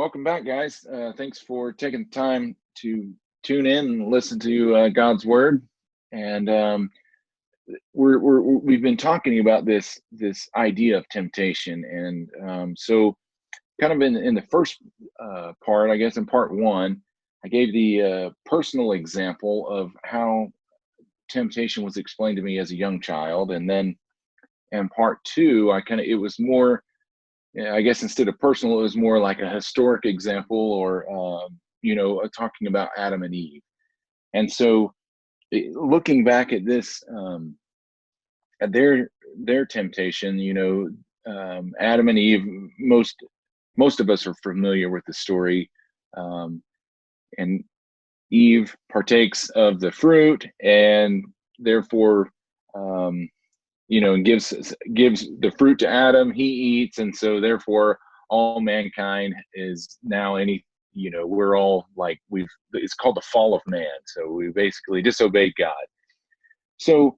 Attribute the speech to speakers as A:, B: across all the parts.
A: Welcome back, guys. Thanks for taking the time to tune in and listen to God's word. And we've been talking about this idea of temptation, and so kind of in the first part, I guess in part one, I gave the personal example of how temptation was explained to me as a young child, and then in part two, it was more, yeah, I guess instead of personal, it was more like a historic example, or talking about Adam and Eve. And so, looking back at this, at their temptation, Adam and Eve. Most of us are familiar with the story, um, and Eve partakes of the fruit, and therefore, um, gives the fruit to Adam. He eats, and so therefore all mankind is now we're all like, it's called the fall of man. So we basically disobeyed God. So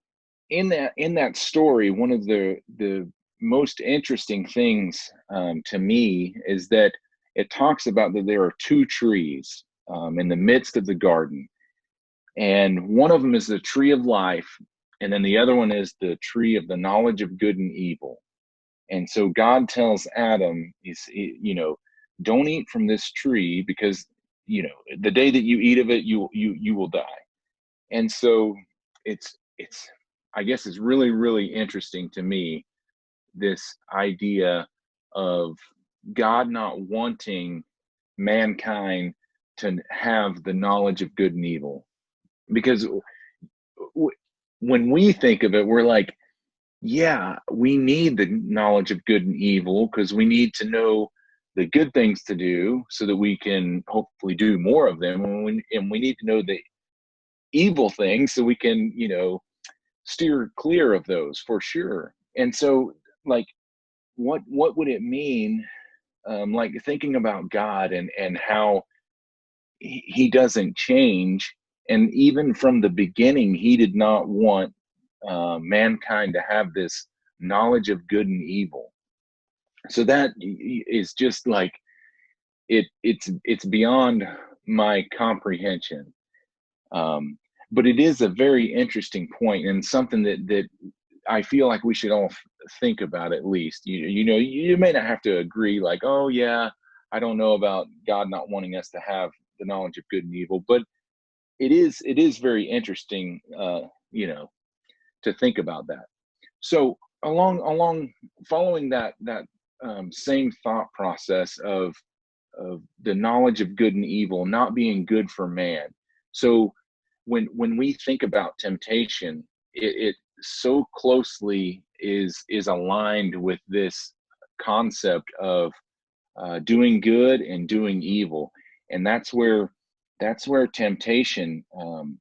A: in that story, one of the most interesting things, to me, is that it talks about that there are two trees, in the midst of the garden, and one of them is the tree of life, and then the other one is the tree of the knowledge of good and evil. And so God tells Adam, don't eat from this tree, because the day that you eat of it, you will die. And so it's I guess it's really, really interesting to me, this idea of God not wanting mankind to have the knowledge of good and evil, because when we think of it, we're like, yeah, we need the knowledge of good and evil because we need to know the good things to do so that we can hopefully do more of them. And we need to know the evil things so we can, steer clear of those, for sure. And so, like, what would it mean, like, thinking about God and how he doesn't change, and even from the beginning he did not want mankind to have this knowledge of good and evil. So that is just like, it's beyond my comprehension. um, but it is a very interesting point, and something that I feel like we should all think about. At least you may not have to agree, like, oh yeah, I don't know about God not wanting us to have the knowledge of good and evil, but it is very interesting, to think about that. So along following that same thought process of the knowledge of good and evil not being good for man. So when we think about temptation, it so closely is aligned with this concept of doing good and doing evil, and that's where temptation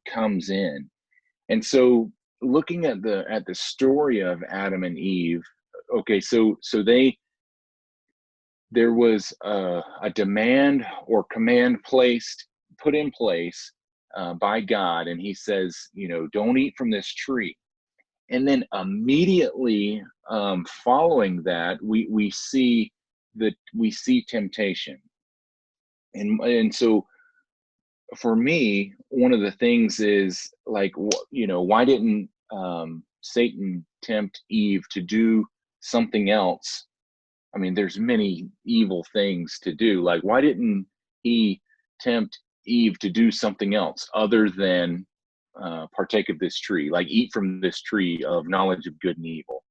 A: comes in. And so, looking at the story of Adam and Eve, okay, so there was a demand or command put in place by God, and He says, don't eat from this tree. And then immediately, following that, we see temptation. And so, for me, one of the things is like, why didn't Satan tempt Eve to do something else? I mean, there's many evil things to do. Like, why didn't he tempt Eve to do something else other than partake of this tree, like eat from this tree of knowledge of good and evil?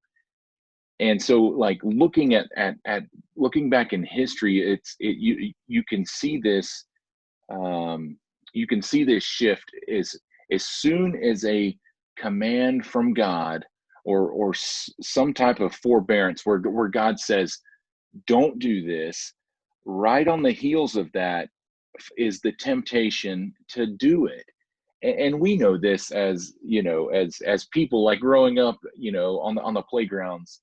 A: And so, like, looking back in history, you can see this, shift is as soon as a command from God, or some type of forbearance, where God says, don't do this. Right on the heels of that is the temptation to do it. And we know this, as people, like, growing up, on the playgrounds.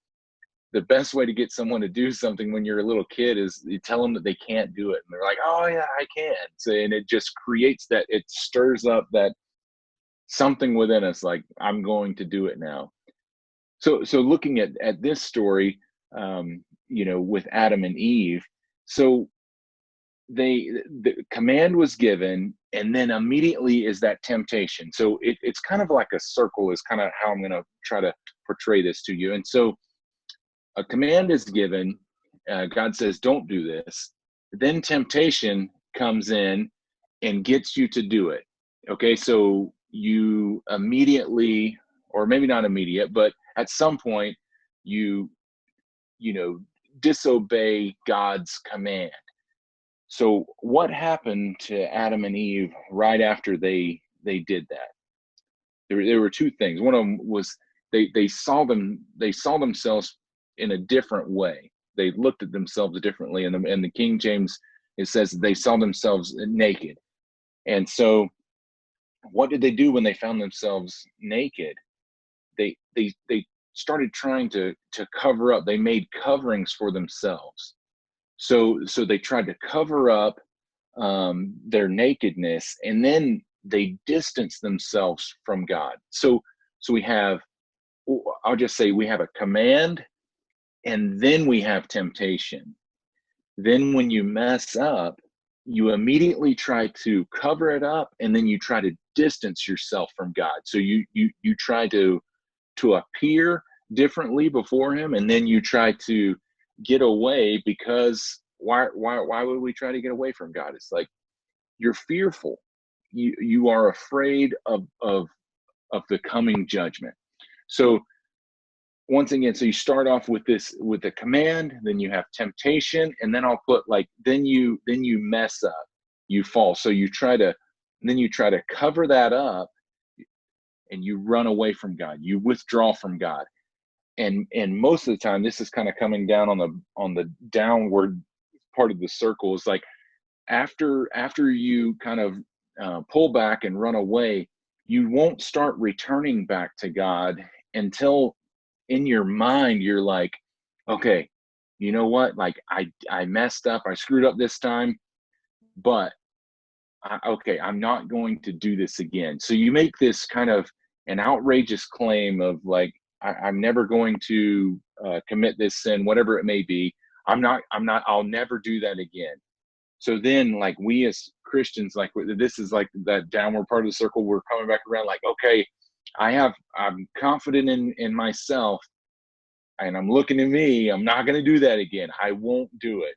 A: The best way to get someone to do something when you're a little kid is you tell them that they can't do it, and they're like, oh yeah, I can. So, and it just creates that, it stirs up that something within us, like, I'm going to do it now. So looking at this story, with Adam and Eve. So the command was given, and then immediately is that temptation. So it's kind of like a circle is kind of how I'm going to try to portray this to you. And so a command is given. God says, don't do this. Then temptation comes in and gets you to do it. Okay, so you immediately, or maybe not immediate, but at some point, you disobey God's command. So what happened to Adam and Eve right after they did that? There were two things. One of them was they saw themselves in a different way. They looked at themselves differently. And the King James, it says they saw themselves naked. And so what did they do when they found themselves naked? They started trying to cover up. They made coverings for themselves. So they tried to cover up their nakedness, and then they distanced themselves from God. So we have, I'll just say, we have a command, and then we have temptation. Then when you mess up, you immediately try to cover it up, and then you try to distance yourself from God. So you try to appear differently before him, and then you try to get away, because why would we try to get away from God? It's like you're fearful. You are afraid of the coming judgment. So once again, so you start off with the command, then you have temptation, and then I'll put like then you mess up, you fall. So you try to cover that up, and you run away from God. You withdraw from God. And most of the time, this is kind of coming down on the downward part of the circle. Is like after you kind of pull back and run away, you won't start returning back to God until in your mind you're like, okay, you know what? Like I messed up, I screwed up this time, but okay, I'm not going to do this again. So you make this kind of an outrageous claim of like, I'm never going to commit this sin, whatever it may be. I'll never do that again. So then, like, we as Christians, like, this is like that downward part of the circle. We're coming back around, like, okay, I'm confident in myself, and I'm looking at me. I'm not going to do that again. I won't do it.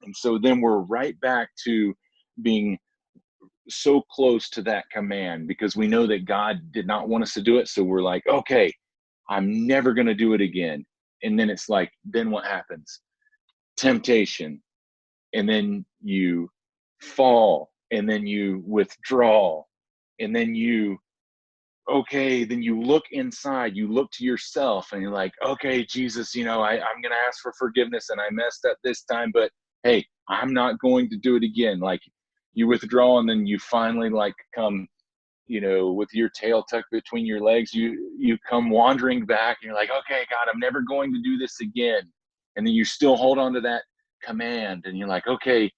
A: And so then we're right back to being so close to that command, because we know that God did not want us to do it. So we're like, okay, I'm never going to do it again. And then it's like, then what happens? Temptation. And then you fall, and then you withdraw, and then then you look inside, you look to yourself, and you're like, okay, Jesus, I'm going to ask for forgiveness, and I messed up this time, but hey, I'm not going to do it again. Like, you withdraw, and then you finally like come, with your tail tucked between your legs, you come wandering back, and you're like, okay, God, I'm never going to do this again. And then you still hold on to that command, and you're like, okay,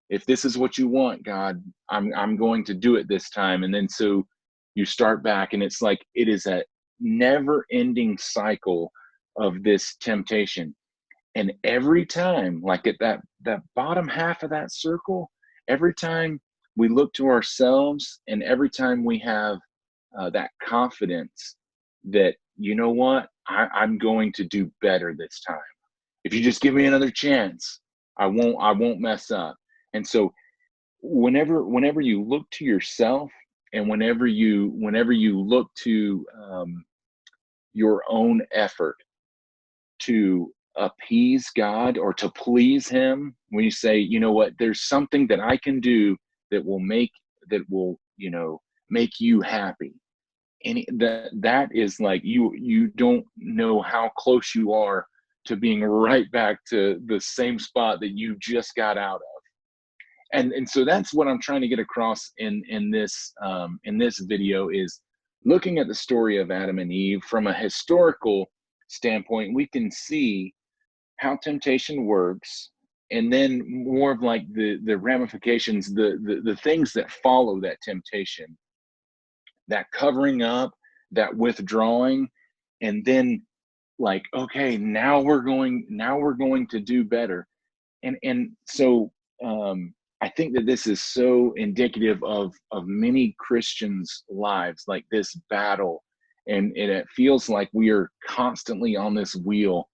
A: if this is what you want, God, I'm going to do it this time. And then so you start back, and it's like it is a never ending cycle of this temptation. And every time, like at that bottom half of that circle, every time we look to ourselves, and every time we have that confidence that, you know what, I'm going to do better this time. If you just give me another chance, I won't mess up. And so whenever you look to yourself, and whenever you look to your own effort to appease God or to please him, when you say, you know what, there's something that I can do that will make you happy. And that is like, you don't know how close you are to being right back to the same spot that you just got out of. And so that's what I'm trying to get across in this video, is looking at the story of Adam and Eve from a historical standpoint. We can see how temptation works, and then more of like the ramifications, the things that follow that temptation, that covering up, that withdrawing, and then like, okay, now we're going to do better. And so I think that this is so indicative of many Christians' lives, like this battle, and it feels like we are constantly on this wheel,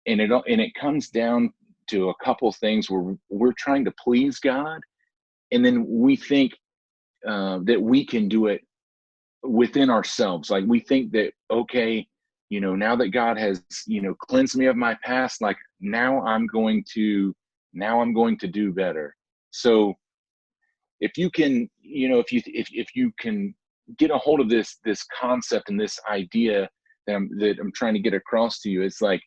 A: and it comes down to a couple things where we're trying to please God, and then we think that we can do it within ourselves. Like we think that, okay, now that God has, cleansed me of my past, like now I'm going to do better. So if you can, if you can get a hold of this concept and this idea that I'm trying to get across to you, it's like,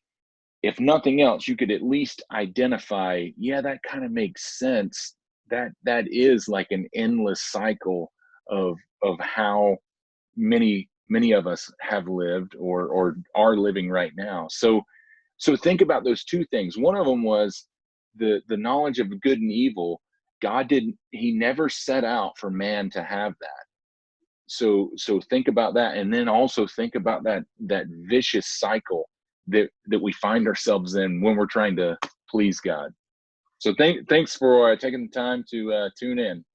A: if nothing else, you could at least identify, yeah, that kind of makes sense. That is like an endless cycle of how many of us have lived or are living right now. So think about those two things. One of them was the knowledge of good and evil. He never set out for man to have that. So think about that, and then also think about that vicious cycle that we find ourselves in when we're trying to please God. So thanks for taking the time to tune in.